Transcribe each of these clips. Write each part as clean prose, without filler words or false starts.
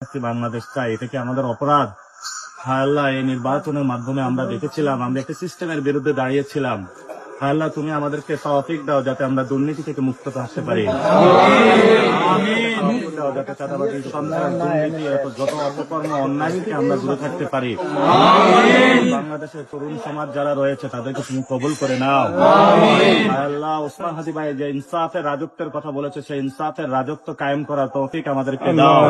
বাংলাদেশ চাই, এটা কি আমাদের অপরাধ? হায় আল্লাহ, এই নির্বাচনের মাধ্যমে আমরা দেখেছিলাম আমরা একটা সিস্টেমের বিরুদ্ধে দাঁড়িয়েছিলাম। হায় আল্লাহ, তুমি আমাদেরকে তৌফিক দাও যাতে আমরা দুর্নীতি থেকে মুক্ত থাকতে পারি। তৌফিক দাও যাতে চাঁদাবাজি, সন্ত্রাস, দুর্নীতি, যত অপকর্ম, অন্যায় থেকে আমরা দূরে থাকতে পারি। বাংলাদেশের তরুণ সমাজ যারা রয়েছে তাদেরকে তুমি কবুল করে নাও। হায় আল্লাহ, ওসমান হাদি ভাই যে ইনসাফের রাজত্বের কথা বলেছে, সেই ইনসাফের রাজত্ব কায়েম করার তৌফিক আমাদেরকে দাও।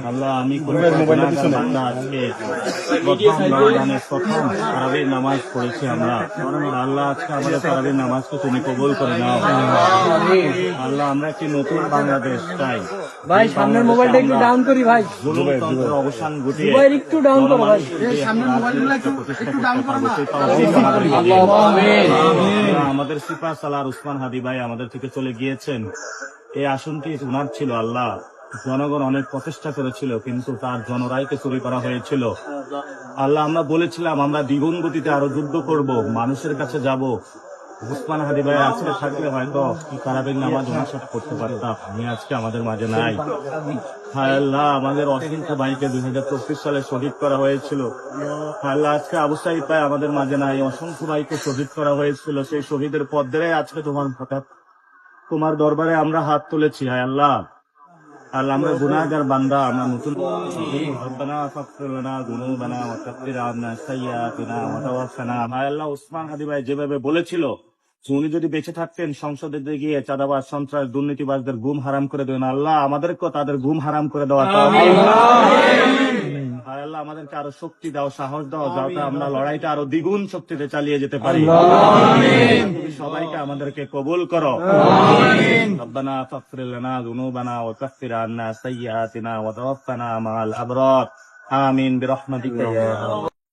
আল্লাহ, আমি আজকে প্রথম তারাবির নামাজ পড়েছি আমরা। আল্লাহ, আজকে আমাদের তারাবির নামাজকে তুমি কবুল করে নাও। আল্লাহ, আমরা একটি নতুন বাংলাদেশ চাই। ভাই সামনের মোবাইলটা একটু ডাউন করি ভাই, জুলুমতন্ত্রের অবসান ঘটিয়ে মোবাইল একটু ডাউন করো ভাই, সামনের মোবাইলগুলো একটু ডাউন করো না। আমাদের সিপাহ সালার উসমান হাদি ভাই আমাদের থেকে চলে গিয়েছেন। এই আসনটি উনার ছিল। আল্লাহ, জনগণ অনেক প্রচেষ্টা করেছিল, কিন্তু তার জনরায়কে চুরি করা হয়েছিল। আল্লাহ, আমরা বলেছিলাম আমরা দ্বিগুণ গতিতে আরো যুদ্ধ করব, মানুষের কাছে যাব। উসমান হাদি ভাই আজকে থাকলে হয়তো তারাবির নামাজ ওনার সাথে করতে পারতাম। উনি আজকে আমাদের মাঝে নাই। হায় আল্লাহ, আমাদের অসংখ্য ভাইকে 2024 সালে শহীদ করা হয়েছিল। হায় আল্লাহ, আজকে আবু সাঈদ ভাই আমাদের মাঝে নাই। অসংখ্য ভাইকে শহীদ করা হয়েছিল। সেই শহীদের পথ ধরে আজকে তোমার দরবারে আমরা হাত তুলেছি। হায় আল্লাহ, আল্লাহ, আমরা গুনাহগার বান্দা, আমরা নতুন রব্বানা ফাগফির লানা যুনুবানা ওয়া কাফির আন্না সাইয়্যাতিনা ওয়া তাওয়াফানা। হায় আল্লাহ, উসমান হাদি ভাই যেভাবে বলেছিল উনি যদি বেঁচে থাকতেন সংসদে গিয়ে চাঁদাবাজ, সন্ত্রাস, দুর্নীতিবাজদের ঘুম হারাম করে দেবেন। আল্লাহ, আমাদেরকেও তাদের ঘুম হারাম করে দেওয়া। হায় আল্লাহ, আমাদেরকে আরো শক্তি দাও, সাহস দাও, যাতে আমরা লড়াইটা আরো দ্বিগুণ শক্তিতে চালিয়ে যেতে পারি। তুমি সবাইকে আমাদেরকে কবুল করো। রব্বানা ফাগফির লানা যুনুবানা ওয়া কাফির আন্না সাইয়্যাতিনা ওয়া তাওয়াফানা মা'আল আবরার। আমিন বিরহমাতিকা ইয়া